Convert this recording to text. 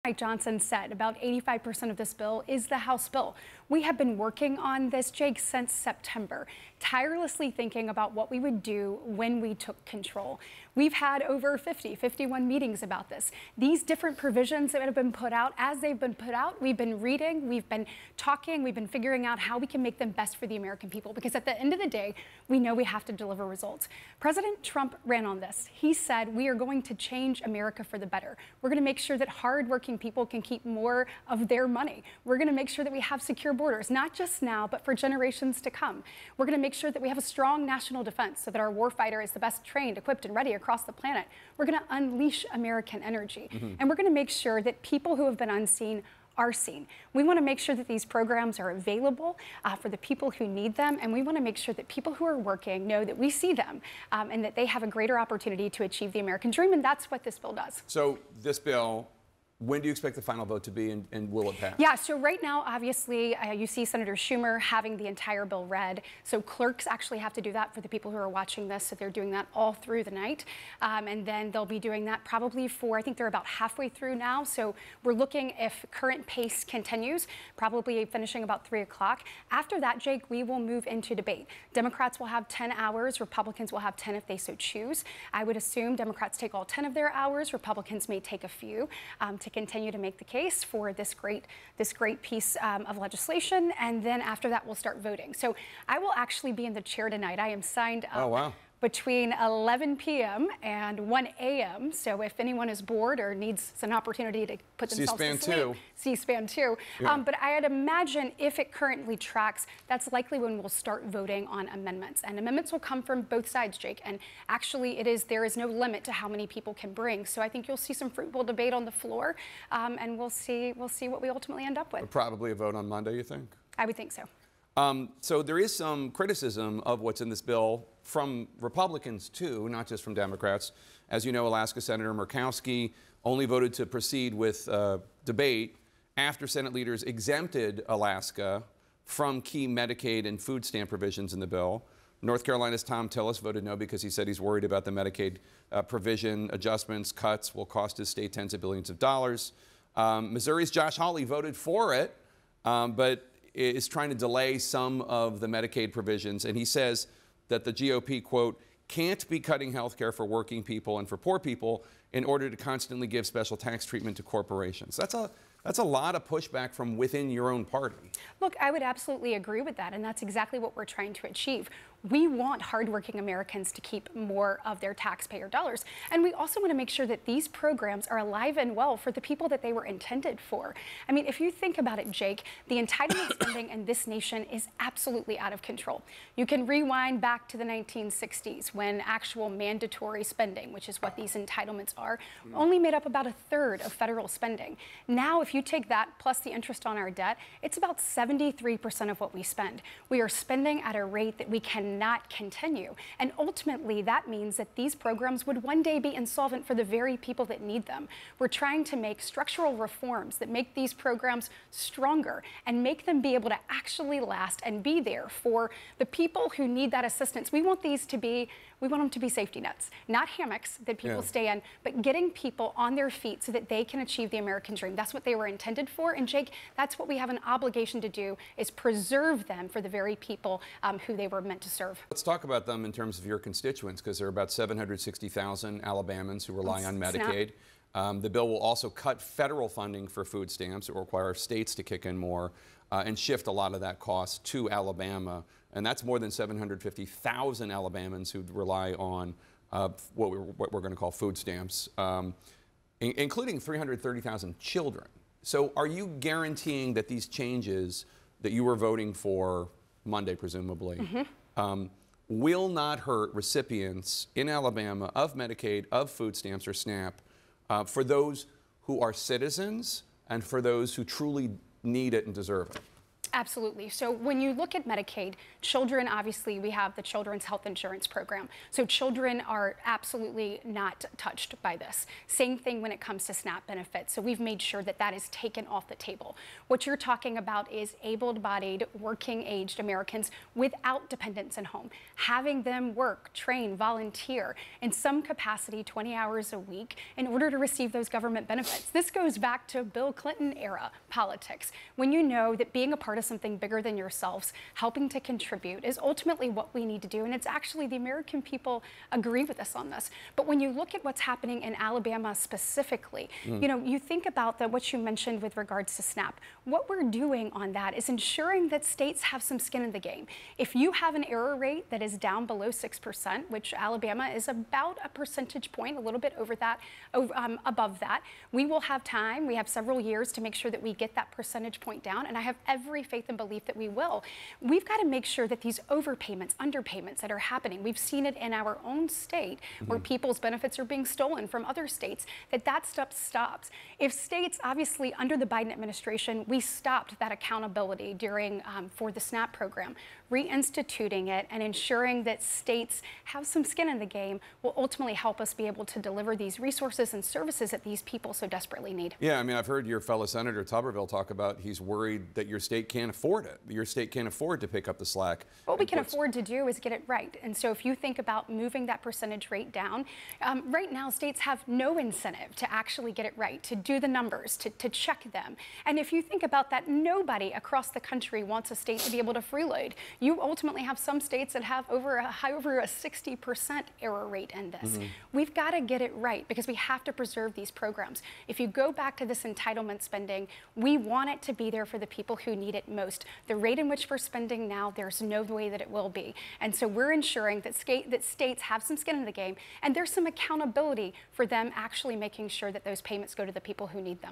Mike Johnson said about 85% of this bill is the House bill. We have been working on this, Jake, since September, tirelessly thinking about what we would do when we took control. We've had over 51 meetings about this. These different provisions that have been put out, as they've been put out, we've been reading, we've been talking, we've been figuring out how we can make them best for the American people, because at the end of the day, we know we have to deliver results. President Trump ran on this. He said, we are going to change America for the better. We're going to make sure that hardworking people can keep more of their money. We're going to make sure that we have secure borders, not just now, but for generations to come. We're going to make sure that we have a strong national defense so that our warfighter is the best trained, equipped, and ready across the planet. We're going to unleash American energy. And we're going to make sure that people who have been unseen are seen. We want to make sure that these programs are available for the people who need them, and we want to make sure that people who are working know that we see them and that they have a greater opportunity to achieve the American dream, and that's what this bill does. So this bill, when do you expect the final vote to be, and will it pass? Yeah, so right now, obviously, you see Senator Schumer having the entire bill read. So clerks actually have to do that for the people who are watching this. So they're doing that all through the night. And then they'll be doing that probably for, I think they're about halfway through now. So we're looking, if current pace continues, probably finishing about 3 o'clock. After that, Jake, we will move into debate. Democrats will have 10 hours. Republicans will have 10 if they so choose. I would assume Democrats take all 10 of their hours. Republicans may take a few to continue to make the case for this great piece of legislation, and then after that we'll start voting. So I will actually be in the chair tonight. I am signed up. Oh, wow. Between 11 p.m. and 1 a.m. So if anyone is bored or needs an opportunity to put themselves to sleep, C-SPAN 2. Yeah. But I'd imagine if it currently tracks, that's likely when we'll start voting on amendments. And amendments will come from both sides, Jake. And actually, there is no limit to how many people can bring. So I think you'll see some fruitful debate on the floor, and we'll see what we ultimately end up with. Probably a vote on Monday, you think? I would think so. So there is some criticism of what's in this bill from Republicans, too, not just from Democrats. As you know, Alaska Senator Murkowski only voted to proceed with debate after Senate leaders exempted Alaska from key Medicaid and food stamp provisions in the bill. North Carolina's Tom Tillis voted no because he said he's worried about the Medicaid provision adjustments, cuts will cost his state tens of billions of dollars. Missouri's Josh Hawley voted for it, but is trying to delay some of the Medicaid provisions. And he says that the GOP, quote, can't be cutting health care for working people and for poor people in order to constantly give special tax treatment to corporations. That's a lot of pushback from within your own party. Look, I would absolutely agree with that, and that's exactly what we're trying to achieve. We want hardworking Americans to keep more of their taxpayer dollars, and we also want to make sure that these programs are alive and well for the people that they were intended for. I mean, if you think about it, Jake, the entitlement spending in this nation is absolutely out of control. You can rewind back to the 1960s when actual mandatory spending, which is what these entitlements are, only made up about 1/3 of federal spending. Now, if you take that plus the interest on our debt, it's about 73% of what we spend. We are spending at a rate that we cannot continue. And ultimately, that means that these programs would one day be insolvent for the very people that need them. We're trying to make structural reforms that make these programs stronger and make them be able to actually last and be there for the people who need that assistance. We want these to be, we want them to be safety nets, not hammocks that people stay in, but getting people on their feet so that they can achieve the American dream. That's what they were intended for. And Jake, that's what we have an obligation to do, is preserve them for the very people who they were meant to serve. Let's talk about them in terms of your constituents, because there are about 760,000 Alabamans who rely on Medicaid. The bill will also cut federal funding for food stamps. It will require states to kick in more and shift a lot of that cost to Alabama. And that's more than 750,000 Alabamans who rely on what we're going to call food stamps, including 330,000 children. So are you guaranteeing that these changes that you were voting for Monday, presumably, will not hurt recipients in Alabama of Medicaid, of food stamps or SNAP, for those who are citizens and for those who truly need it and deserve it? Absolutely. So when you look at Medicaid, children, obviously, we have the Children's Health Insurance Program. So children are absolutely not touched by this. Same thing when it comes to SNAP benefits. So we've made sure that that is taken off the table. What you're talking about is able-bodied, working-aged Americans without dependents at home, having them work, train, volunteer in some capacity 20 hours a week in order to receive those government benefits. This goes back to Bill Clinton era politics, when you know that being a part of something bigger than yourselves, helping to contribute, is ultimately what we need to do. And it's actually the American people agree with us on this. But when you look at what's happening in Alabama specifically, you know, you think about what you mentioned with regards to SNAP. What we're doing on that is ensuring that states have some skin in the game. If you have an error rate that is down below 6%, which Alabama is about a percentage point, a little bit over that, above that, we will have time. We have several years to make sure that we get that percentage point down. And I have every faith and belief that we will. We've got to make sure that these overpayments, underpayments that are happening, we've seen it in our own state where people's benefits are being stolen from other states, that stuff stops. If states, obviously under the Biden administration, we stopped that accountability during for the SNAP program. Reinstituting it and ensuring that states have some skin in the game will ultimately help us be able to deliver these resources and services that these people so desperately need. Yeah, I mean, I've heard your fellow Senator Tuberville talk about he's worried that your state can't afford it. Your state can't afford to pick up the slack. What we can afford to do is get it right. And so if you think about moving that percentage rate down, right now states have no incentive to actually get it right, to do the numbers, to check them. And if you think about that, nobody across the country wants a state to be able to freeload. You ultimately have some states that have over a 60% error rate in this. We've got to get it right because we have to preserve these programs. If you go back to this entitlement spending, we want it to be there for the people who need it most. The rate in which we're spending now, there's no way that it will be. And so we're ensuring that states have some skin in the game and there's some accountability for them actually making sure that those payments go to the people who need them.